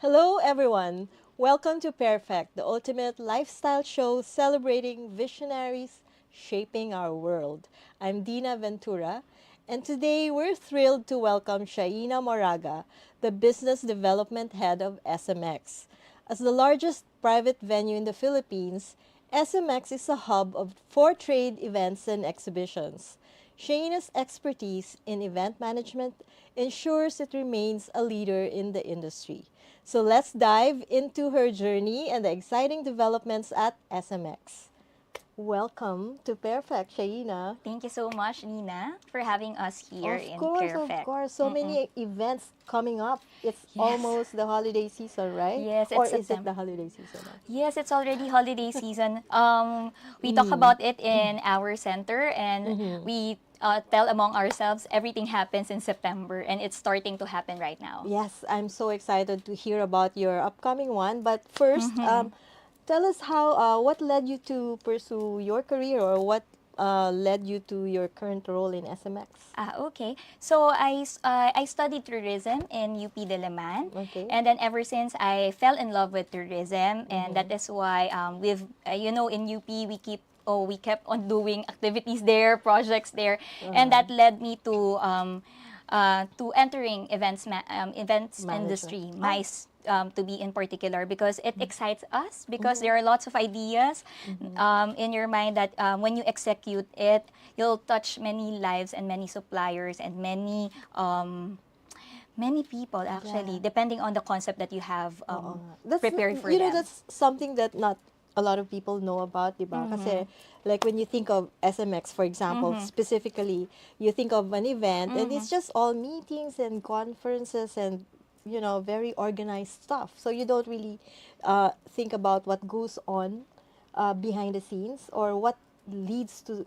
Hello, everyone. Welcome to Pairfect, the ultimate lifestyle show celebrating visionaries shaping our world. I'm Dinah Ventura, and today we're thrilled to welcome Shaina Moraga, the Business Development Head of SMX. As the largest private venue in the Philippines, SMX is a hub for trade events and exhibitions. Shaina's expertise in event management ensures it remains a leader in the industry. So let's dive into her journey and the exciting developments at SMX. Welcome to Perfect, Shaina. Thank you so much, Nina, for having us here Of in course, of Pairfect. course. So many events coming up. It's Yes. almost the holiday season, right? Yes, Or it's is it September. the holiday season now? Yes, it's already holiday season. We talk Mm. about it in our center, and Mm-hmm. we tell among ourselves everything happens in September, and it's starting to happen right now. Yes, I'm so excited to hear about your upcoming one. But first, tell us what led you to pursue your career, or what led you to your current role in SMX? Okay. So I studied tourism in UP Diliman, Okay. and then ever since I fell in love with tourism, and that Mm-hmm. is why in UP we kept on doing activities there, projects there, and Uh-huh. that led me to entering events Management. industry, Oh. MICE. To be in particular because it excites us because Mm-hmm. there are lots of ideas Mm-hmm. in your mind that when you execute it, you'll touch many lives and many suppliers and many people Yeah. actually, depending on the concept that you have Oo nga. That's, prepared for you know, them. that's something that not a lot of people know about, di ba? Kasi, like, when you think of SMX, for example, specifically, you think of an event, and it's just all meetings and conferences and, you know, very organized stuff. So you don't really think about what goes on behind the scenes, or what leads to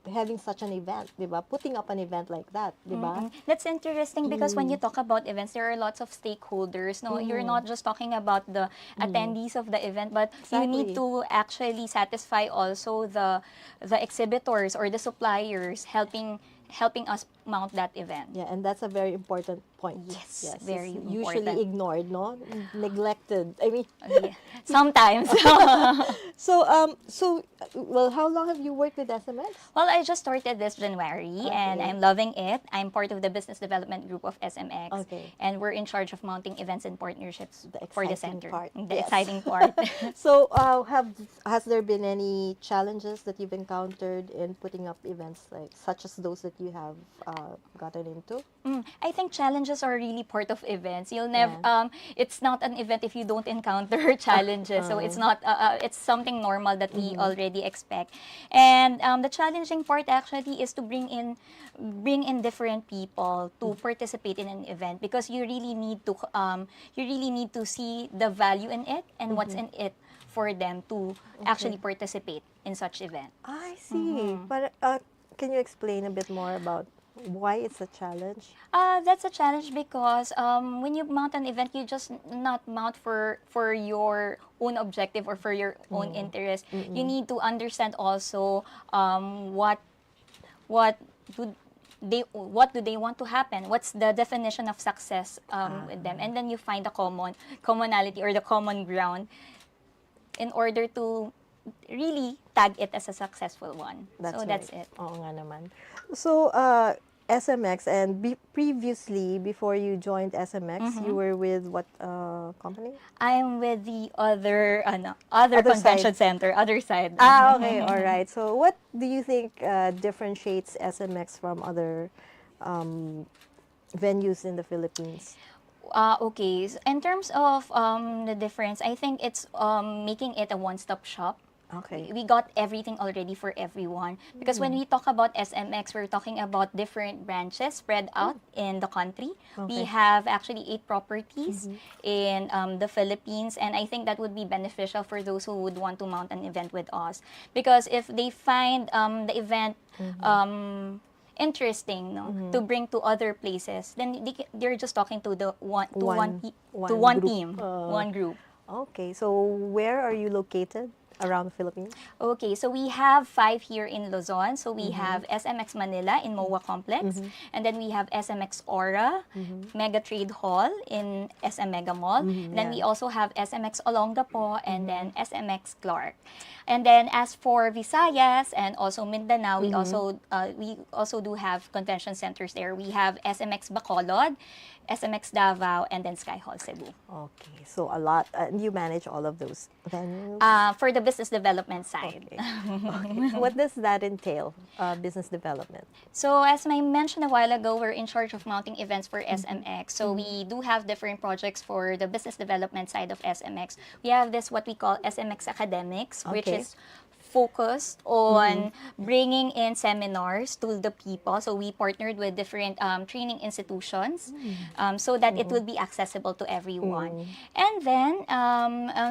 having such an event, di ba? Putting up an event like that, di ba? That's interesting because when you talk about events, there are lots of stakeholders. No, you're Mm-hmm. not just talking about the attendees of the event, but you need Exactly. to actually satisfy also the exhibitors or the suppliers helping us mount that event. Yeah, and that's a very important point. Yes, Yes, it's very usually important. ignored, no? Neglected. I mean, Yeah, sometimes. well, how long have you worked with SMX? Well, I just started this January and Okay. I'm loving it. I'm part of the business development group of SMX Okay. and we're in charge of mounting events and partnerships The for the exciting center. part. The Yes. exciting part. So, has there been any challenges that you've encountered in putting up events like such as those that you have gotten into? I think challenges are really part of events. You'll never Yeah. it's not an event if you don't encounter challenges. So it's not it's something normal that we already expect. And the challenging part actually is to bring in different people to participate in an event because you really need to see the value in it and what's in it for them to Okay. actually participate in such event. I see. But can you explain a bit more about why it's a challenge? That's a challenge because when you mount an event, you just not mount for your own objective or for your own interest. You need to understand also what do what do they want to happen? What's the definition of success with them? And then you find the commonality or the common ground in order to really tag it as a successful one. That's So right. that's it. Oo nga naman. So, SMX, and previously, before you joined SMX, you were with what company? I'm with the other Other side. convention center, other side. Ah, okay, all right. So, what do you think differentiates SMX from other um, venues in the Philippines? Okay. In terms of the difference, I think it's making it a one-stop shop. Okay. We got everything already for everyone. Because when we talk about SMX, we're talking about different branches spread out in the country. We Okay. have actually 8 properties in the Philippines, and I think that would be beneficial for those who would want to mount an event with us. Because if they find the event interesting, no, to bring to other places, then they're just talking to the One to one group. team, one group. Okay. So, where are you located? around the Philippines? Okay, so we have 5 here in Luzon. So we have SMX Manila in MOA Complex, and then we have SMX Aura, Mega Trade Hall in SM Mega Mall. And then we Yeah. also have SMX Olongapo and then SMX Clark. And then as for Visayas and also Mindanao, we also do have convention centers there. We have SMX Bacolod, SMX Davao, and then Sky Hall Cebu. Okay, so a lot. And you manage all of those venues? For the business development side. Okay. Okay. What does that entail, business development? So as I mentioned a while ago, we're in charge of mounting events for SMX. So we do have different projects for the business development side of SMX. We have this what we call SMX Academics, which Okay. is focused on bringing in seminars to the people. So we partnered with different training institutions so that it will be accessible to everyone. And then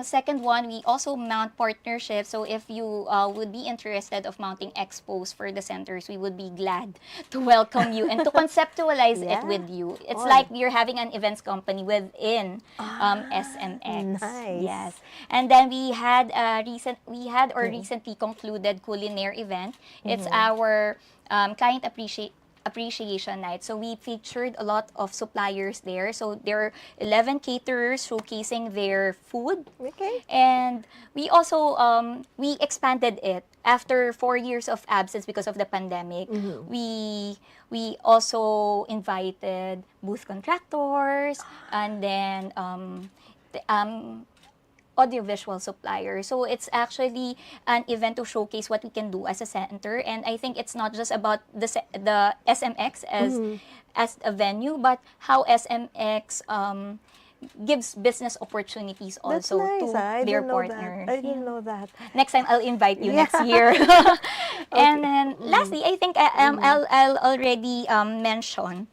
second one, we also mount partnerships. So if you would be interested of mounting expos for the centers, we would be glad to welcome you and to conceptualize Yeah. it with you. It's Oh. like you're having an events company within SMX. Nice. Yes. And then we had recently concluded Culinaire event. It's our client appreciation night. So we featured a lot of suppliers there. So there are 11 caterers showcasing their food. Okay. And we also we expanded it after 4 years of absence because of the pandemic. We also invited booth contractors and then audiovisual supplier. So it's actually an event to showcase what we can do as a center. And I think it's not just about the SMX as a venue, but how SMX gives business opportunities That's also nice. to I their didn't know partners. that. I didn't know that. Next time I'll invite you Yeah. next year. And then lastly, I think I'll already mention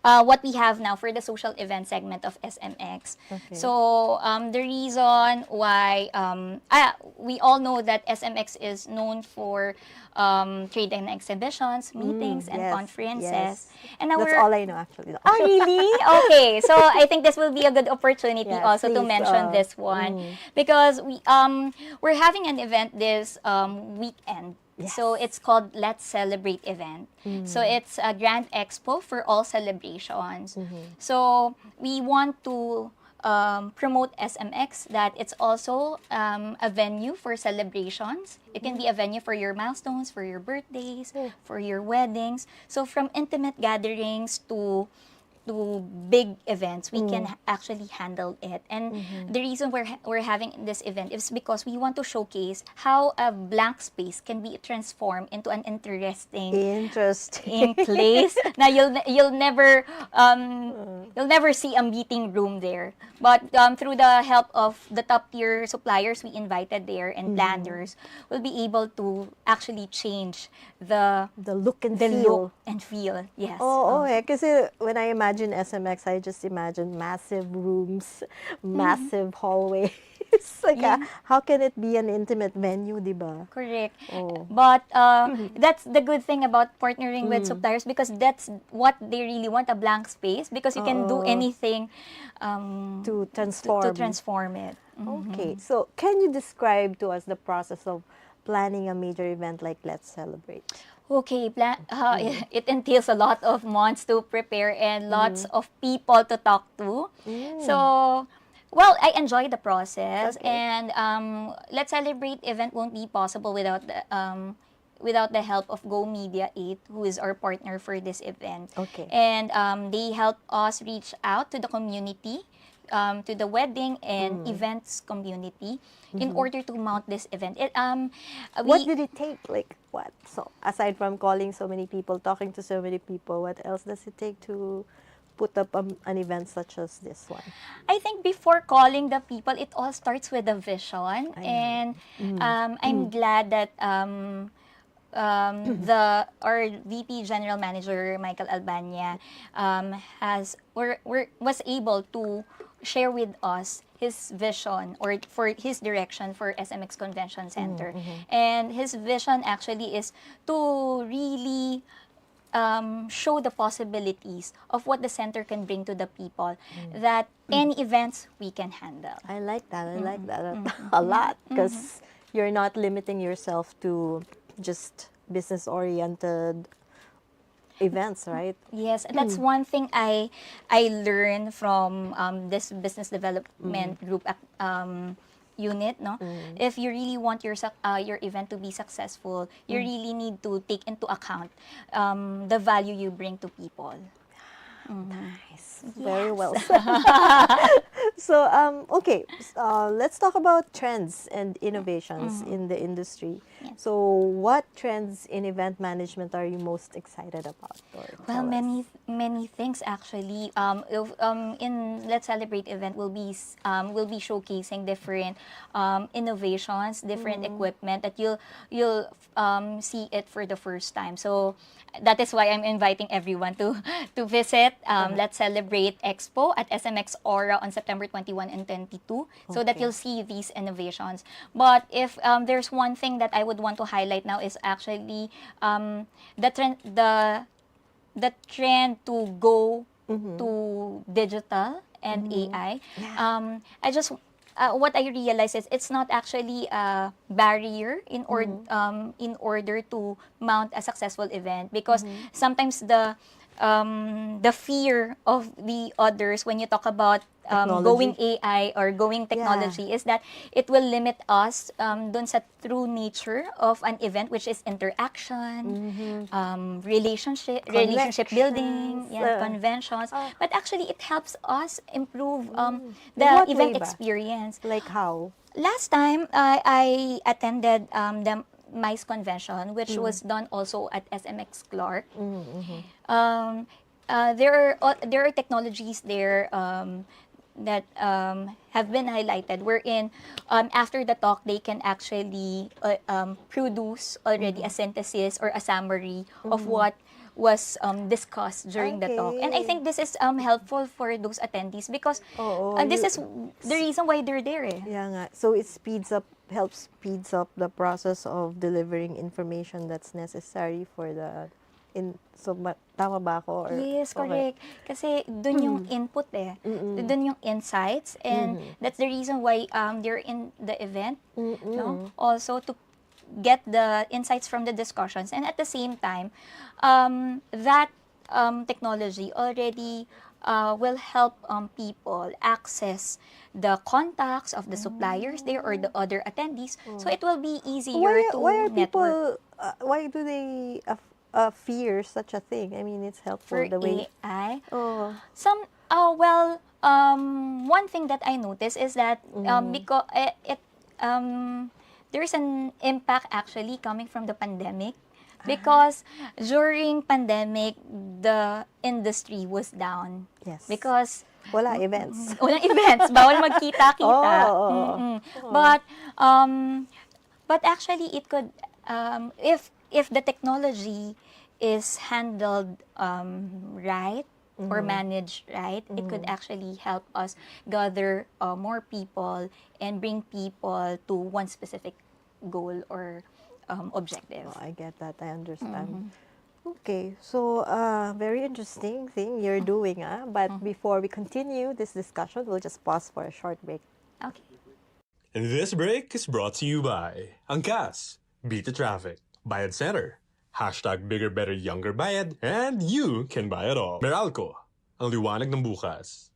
what we have now for the social event segment of SMX. Okay. So the reason why we all know that SMX is known for trade and exhibitions, meetings, and yes, conferences. yes. And now That's all I know, actually. Oh, really? Okay. So I think this will be a good opportunity Yes, also to please, mention this one because we're having an event this weekend. Yes. So it's called Let's Celebrate event. So it's a grand expo for all celebrations. So we want to promote SMX that it's also a venue for celebrations. It can be a venue for your milestones, for your birthdays, for your weddings. So from intimate gatherings to big events, we can actually handle it. And the reason we're having this event is because we want to showcase how a blank space can be transformed into an interesting place. Now you'll never see a meeting room there. But through the help of the top tier suppliers we invited there and planners, we'll be able to actually change the look and the feel. look and feel. Yes. Oh, okay. Kasi when I imagine SMX, I just imagine massive rooms, massive hallways. Like, how can it be an intimate venue, di ba? Correct. Oh. But that's the good thing about partnering with suppliers because that's what they really want, a blank space because you can do anything To transform. to transform it. Okay. So, can you describe to us the process of planning a major event like Let's Celebrate? Okay, it entails a lot of months to prepare and lots of people to talk to. So, well, I enjoy the process, Okay. and Let's Celebrate event won't be possible without the help of Go Media 8, who is our partner for this event. Okay. And they help us reach out to the community, to the wedding and events community in order to mount this event. What did it take? Like, what? So, aside from calling so many people, talking to so many people, what else does it take to put up an event such as this one? I think before calling the people, it all starts with a vision. And I'm glad that our VP General Manager Michael Albania was able to share with us his vision or for his direction for SMX Convention Center. And his vision actually is to really show the possibilities of what the center can bring to the people, that any events we can handle. I like that. I like that a lot because you're not limiting yourself to just business-oriented events, right? Yes, that's one thing I learned from this business development group unit. No, if you really want your event to be successful, you really need to take into account the value you bring to people. Nice. Very Yes. well said. So, okay, let's talk about trends and innovations in the industry. Yes. So, what trends in event management are you most excited about? Or Well, tell us. many things actually. In Let's Celebrate event, will be showcasing different innovations, different equipment that you'll see it for the first time. So that is why I'm inviting everyone to to visit Let's Celebrate Expo at SMX Aura on September 21 and 22, so that Okay. you'll see these innovations. But if there's one thing that I would want to highlight now is actually the trend the trend to go to digital and AI. I just what I realize is it's not actually a barrier in order to mount a successful event, because sometimes the fear of the others when you talk about going Technology. AI or going Yeah. technology is that it will limit us dun sa true nature of an event, which is interaction, relationship building, Connections. yeah, conventions. But actually, it helps us improve In the what way event ba? experience. Like how? Last time, I attended the MICE convention, which was done also at SMX Clark. Um, there are technologies there that have been highlighted, wherein after the talk they can actually produce already a synthesis or a summary of what was discussed during the talk. And I Okay. think this is helpful for those attendees, because Oo, this you is the reason why they're there. Eh. yeah nga. So it helps speeds up the process of delivering information that's necessary for the tama ba ako or Yes, okay. correct. Kasi dun yung input eh. Dun yung insights, and that's the reason why they're in the event, no? Also to get the insights from the discussions, and at the same time that technology already will help people access the contacts of the suppliers there or the other attendees, so it will be easier Why to are network. people why do they fear such a thing? I mean, it's helpful For the way. AI, Oh. one thing that I noticed is that because there's an impact actually coming from the pandemic, because during pandemic the industry was down Yes. because Wala events. walang events, bawal magkita-kita. Oh. But actually it could if the technology is handled right or managed right, it could actually help us gather more people and bring people to one specific goal or objective. Oh, I get that. I understand. Okay, so very interesting thing you're doing, ah. But before we continue this discussion, we'll just pause for a short break. Okay. And this break is brought to you by Angkas, Beat the Traffic, Bayad Center, hashtag Bigger Better Younger Bayad, and you can buy it all. Meralco, ang liwanag ng bukas.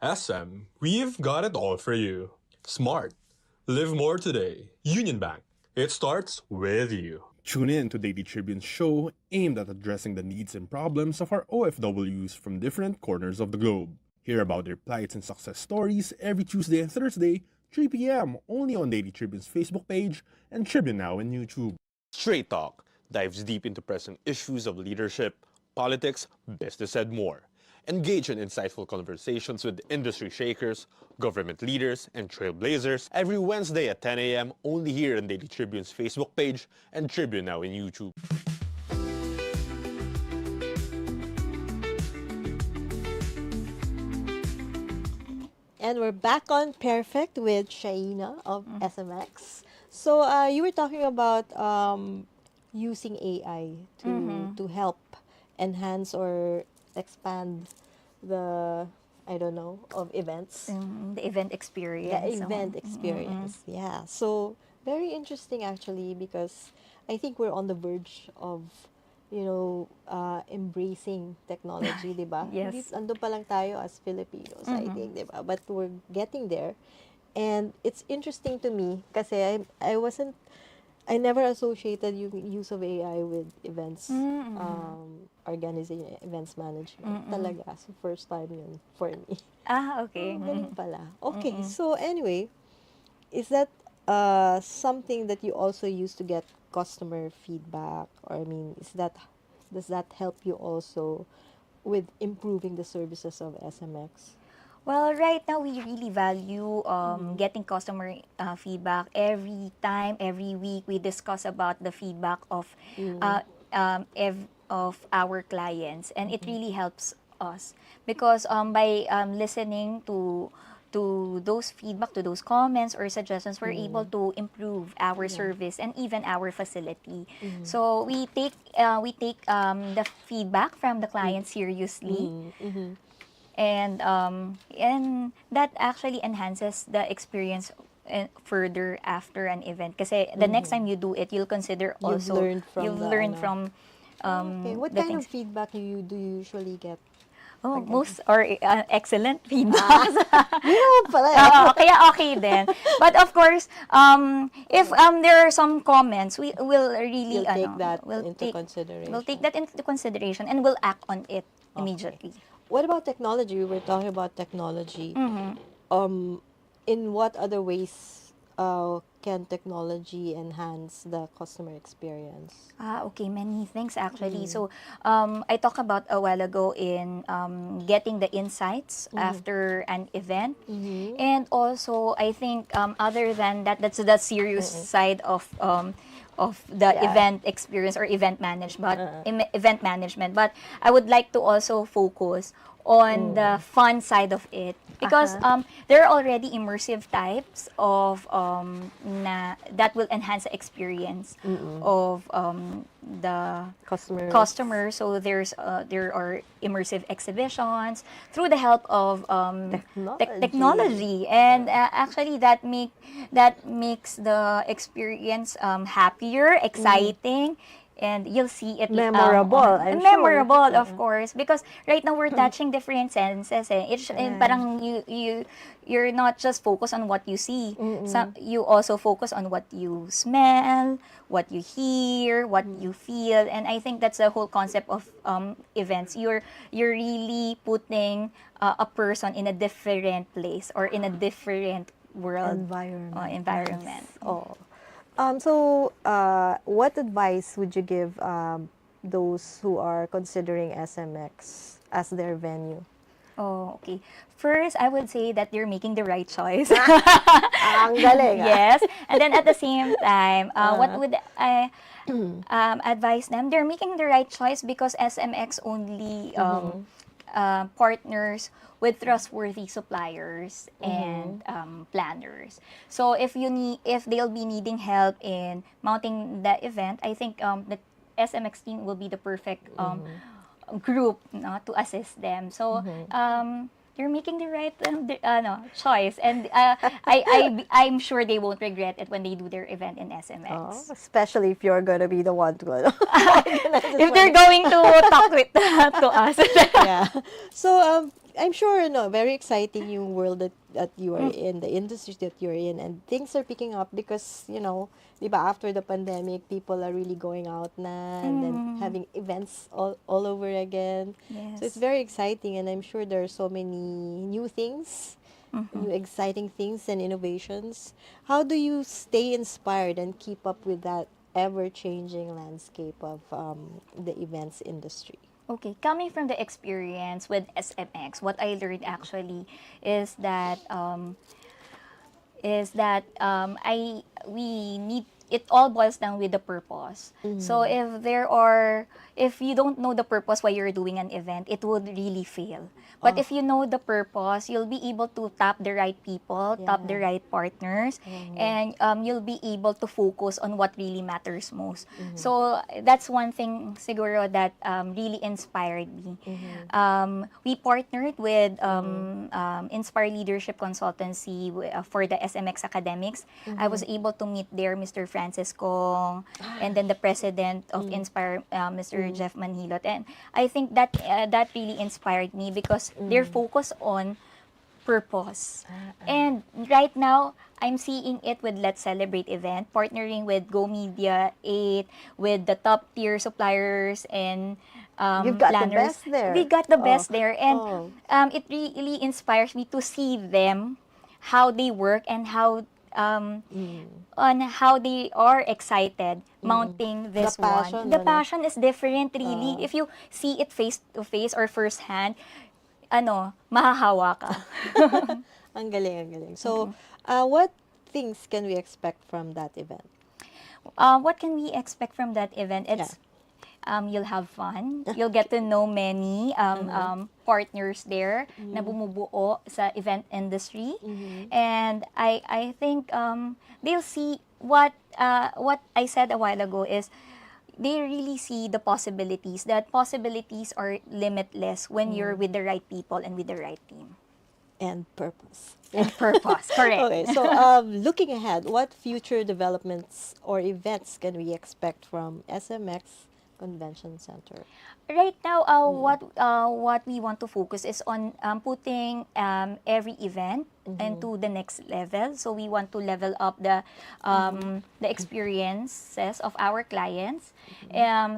SM, we've got it all for you. Smart, live more today. Union Bank, it starts with you. Tune in to Daily Tribune's show aimed at addressing the needs and problems of our OFWs from different corners of the globe. Hear about their plights and success stories every Tuesday and Thursday, 3 p.m. only on Daily Tribune's Facebook page and Tribune Now on YouTube. Straight Talk dives deep into present issues of leadership, politics, business, and more. Engage in insightful conversations with industry shakers, government leaders, and trailblazers every Wednesday at 10 a.m. only here on Daily Tribune's Facebook page and Tribune Now in YouTube. And we're back on Perfect with Shaina of SMX. So you were talking about using AI to help enhance or expand the I don't know of events. The event The experience. event experience. Yeah. So Very interesting actually, because I think we're on the verge of, embracing technology, 'di ba? Hindi, Yes. ando pa lang tayo as Filipinos, I Mm-hmm. think, 'di ba? But we're getting there. And it's interesting to me kasi I never associated yung use of AI with events, Mm-hmm. organizing events management. Mm-mm. Talaga, so first time yun for me. Ah, okay. Oh, galing pala. Okay, Mm-mm. so anyway, is that something that you also use to get customer feedback? Or I mean, does that help you also with improving the services of SMX? Well, right now we really value Mm-hmm. getting customer feedback every time, every week. We discuss about the feedback Mm-hmm. uh, of our clients, and it Mm-hmm. really helps us because by listening to those feedback, to those comments or suggestions, we're able Mm-hmm. to improve our Yeah. service and even our facility. Mm-hmm. So we take the feedback from the client seriously, Mm-hmm. and that actually enhances the experience further after an event. Kasi the next Mm-hmm. time you do it, you'll consider You've also, learned from you've the learned ano. from Ah, okay. What the kind of things. feedback do you usually get? Oh, Pag ano? most or excellent Ah, feedbacks. yun naman pala eh. Oo, kaya okay din. But of course, if there are some comments, we will really You'll take that will into take consideration. that into consideration and will act on it Okay. immediately. What about technology? We were talking about technology. Mm-hmm. Um, in what other ways can technology enhance the customer experience? Ah, okay. Many things actually. Mm. So, I talked about a while ago in getting the insights Mm-hmm. after an event, Mm-hmm. and also I think other than that, that's the serious Mm-mm. side of the Yeah. event experience or event management. Uh, Event management, but I would like to also focus on the mm. fun side of it because Uh-huh. there are already immersive types of that will enhance the experience Mm-mm. of the Customers. customer. So there are immersive exhibitions through the help of Technology. technology, and actually that makes the experience happier, Mm-hmm. exciting. And you'll see it Memorable, on I'm sure. memorable, of Uh-uh. course, because right now we're touching different senses. Right. Parang you're not just focused on what you see. So Mm-mm. you also focus on what you smell, what you hear, what Mm. you feel, and I think that's the whole concept of events. You're really putting a person in a different place or in a different world Environment. environment. Nice. Oh. So, what advice would you give those who are considering SMX as their venue? Oh, okay. First, I would say that you're making the right choice. Ang galing ah. Yes, and then at the same time, what Uh, would I advise them? They're making the right choice because SMX only mm-hmm. partners with trustworthy suppliers Mm-hmm. and planners. So if they'll be needing help in mounting the event, I think the SMX team will be the perfect Mm-hmm. group, no, to assist them. So Mm-hmm. you're making the right choice, and I'm sure they won't regret it when they do their event in Oh, SMX. especially if you're gonna be the one to organize this If they're one. going to talk with to us. Yeah. So I'm sure no, very exciting yung world that you are in, the industry that you're in, and things are picking up because, di ba, after the pandemic, people are really going out na and then Mhm. having events all over again. So it's Yes. very exciting, and I'm sure there are so many new things, Mhm. new exciting things and innovations. How do you stay inspired and keep up with that ever-changing landscape of the events industry? Okay, coming from the experience with SMX, what I learned actually is that I we need it all boils down with the purpose. So if you don't know the purpose why you're doing an event, it would really fail. But if you know the purpose, you'll be able to tap the right people, tap the Yeah. right partners, and you'll be able to focus on what really matters most. So that's one thing siguro that really inspired me. We partnered with Inspire Leadership Consultancy for the SMX Academics. I was able to meet there Mr. Francis Kong, and then the president of Inspire, Mr. Jeff Manhilot. And I think that that really inspired me because they're focused on purpose. And right now, I'm seeing it with Let's Celebrate event, partnering with Go Media 8, with the top tier suppliers and You've got the planners. best there. We got the Oh. best there. And Oh. it really inspires me to see them, how they work and how on how they are excited mounting this passion, one. The ano? passion is different really. If you see it face to face or first hand, mahahawa ka. Ang galing, ang galing. So, what things can we expect from that event? What can we expect from that event? It's you'll have fun. You'll get to know many partners there na bumubuo sa event industry. And I think they'll see what I said a while ago is they really see the possibilities. That possibilities are limitless when you're with the right people and with the right team. And purpose. And purpose, correct. Okay, so looking ahead, what future developments or events can we expect from SMX Convention Center? Right now, what we want to focus is on putting every event into the next level. So we want to level up the experiences of our clients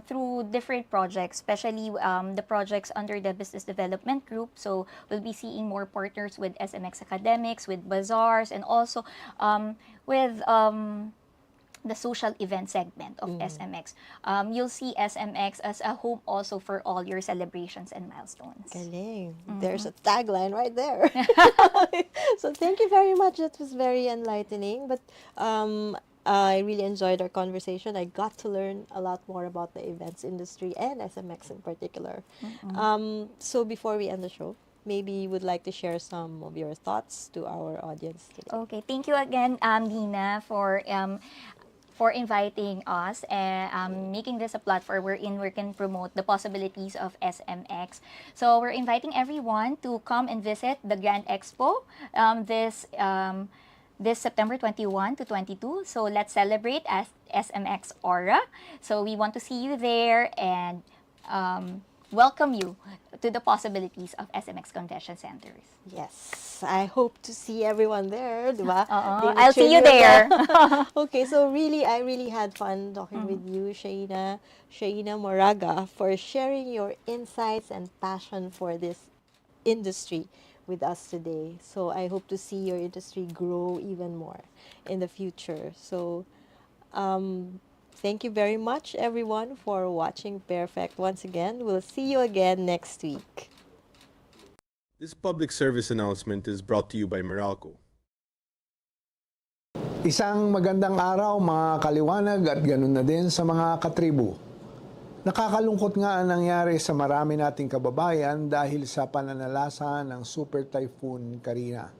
through different projects, especially the projects under the business development group. So we'll be seeing more partners with SMX Academics, with bazaars, and also with the social event segment of SMX. You'll see SMX as a home also for all your celebrations and milestones. Galing. There's a tagline right there. So thank you very much. That was very enlightening. But I really enjoyed our conversation. I got to learn a lot more about the events industry and SMX in particular. So before we end the show, maybe you would like to share some of your thoughts to our audience today. Okay, thank you again, Dinah, for inviting us and making this a platform wherein we can promote the possibilities of SMX. So we're inviting everyone to come and visit the Grand Expo this September 21 to 22. So let's celebrate as SMX Aura. So we want to see you there and welcome you to the possibilities of SMX Convention Centers. Yes, I hope to see everyone there, di ba? I'll see you there. Okay, so I really had fun talking with you, Shaina Moraga, for sharing your insights and passion for this industry with us today. So I hope to see your industry grow even more in the future. So thank you very much, everyone, for watching Pairfect once again. We'll see you again next week. This public service announcement is brought to you by Meralco. Isang magandang araw mga kaliwanag at ganun na din sa mga katribu. Nakakalungkot nga ang nangyari sa marami nating kababayan dahil sa pananalasa ng Super Typhoon Karina.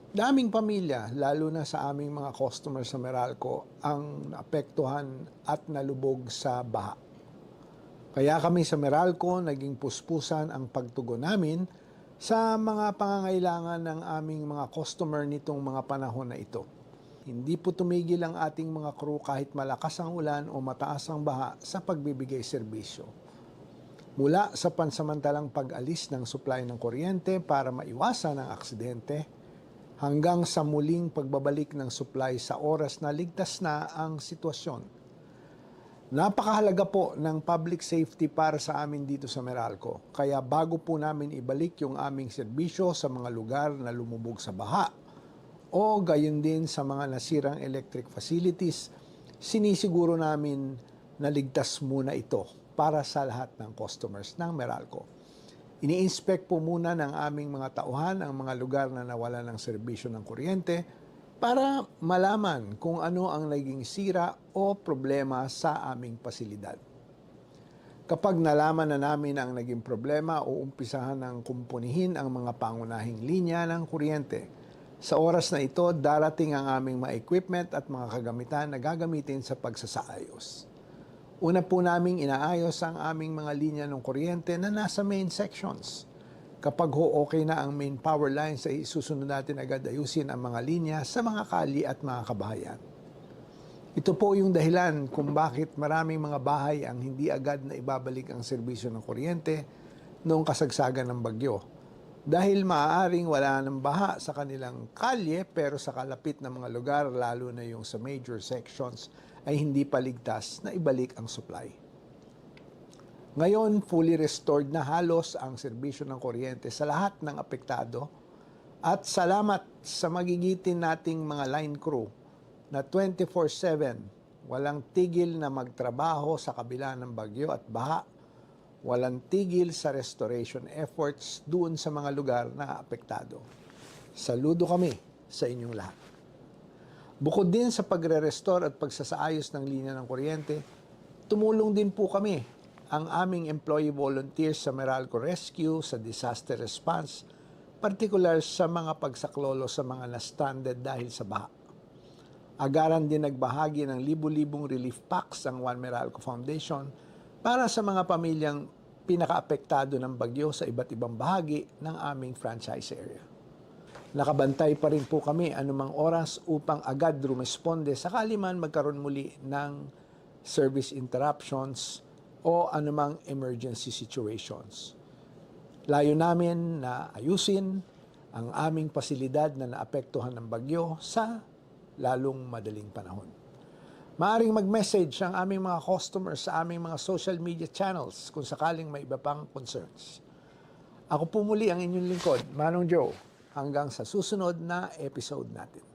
Daming pamilya, lalo na sa aming mga customers sa Meralco, ang naapektuhan at nalubog sa baha. Kaya kami sa Meralco naging puspusan ang pagtugon namin sa mga pangangailangan ng aming mga customer nitong mga panahon na ito. Hindi po tumigil ang ating mga crew kahit malakas ang ulan o mataas ang baha sa pagbibigay serbisyo. Mula sa pansamantalang pag-alis ng supply ng kuryente para maiwasan ang aksidente, hanggang sa muling pagbabalik ng supply sa oras na ligtas na ang sitwasyon. Napakahalaga po ng public safety para sa amin dito sa Meralco. Kaya bago po namin ibalik yung aming serbisyo sa mga lugar na lumubog sa baha o gayon din sa mga nasirang electric facilities, sinisiguro namin na ligtas muna ito para sa lahat ng customers ng Meralco. Ini-inspect po muna ng aming mga tauhan ang mga lugar na nawalan ng serbisyo ng kuryente para malaman kung ano ang naging sira o problema sa aming pasilidad. Kapag nalaman na namin ang naging problema, uumpisahan ng kumpunihin ang mga pangunahing linya ng kuryente. Sa oras na ito, darating ang aming mga equipment at mga kagamitan na gagamitin sa pagsasaayos. Una po naming inaayos ang aming mga linya ng kuryente na nasa main sections. Kapag okay na ang main power lines, ay susunod natin agad ayusin ang mga linya sa mga kali at mga kabahayan. Ito po yung dahilan kung bakit maraming mga bahay ang hindi agad na ibabalik ang serbisyo ng kuryente noong kasagsagan ng bagyo. Dahil maaaring wala ng baha sa kanilang kalye pero sa kalapit na mga lugar, lalo na yung sa major sections, ay hindi pa ligtas na ibalik ang supply. Ngayon, fully restored na halos ang serbisyo ng kuryente sa lahat ng apektado at salamat sa magigitin nating mga line crew na 24/7, walang tigil na magtrabaho sa kabila ng bagyo at baha, walang tigil sa restoration efforts doon sa mga lugar na apektado. Saludo kami sa inyong lahat. Bukod din sa pagre-restore at pagsasaayos ng linya ng kuryente, tumulong din po kami ang aming employee volunteers sa Meralco Rescue, sa disaster response, partikular sa mga pagsaklolo sa mga na-stranded dahil sa baha. Agaran din nagbahagi ng libu-libong relief packs ang One Meralco Foundation para sa mga pamilyang pinakaapektado ng bagyo sa iba't ibang bahagi ng aming franchise area. Nakabantay pa rin po kami anumang oras upang agad rumesponde sakali man magkaroon muli ng service interruptions o anumang emergency situations. Layo namin na ayusin ang aming pasilidad na naapektuhan ng bagyo sa lalong madaling panahon. Maaring mag-message ang aming mga customers sa aming mga social media channels kung sakaling may iba pang concerns. Ako po muli ang inyong lingkod, Manong Joe, hanggang sa susunod na episode natin.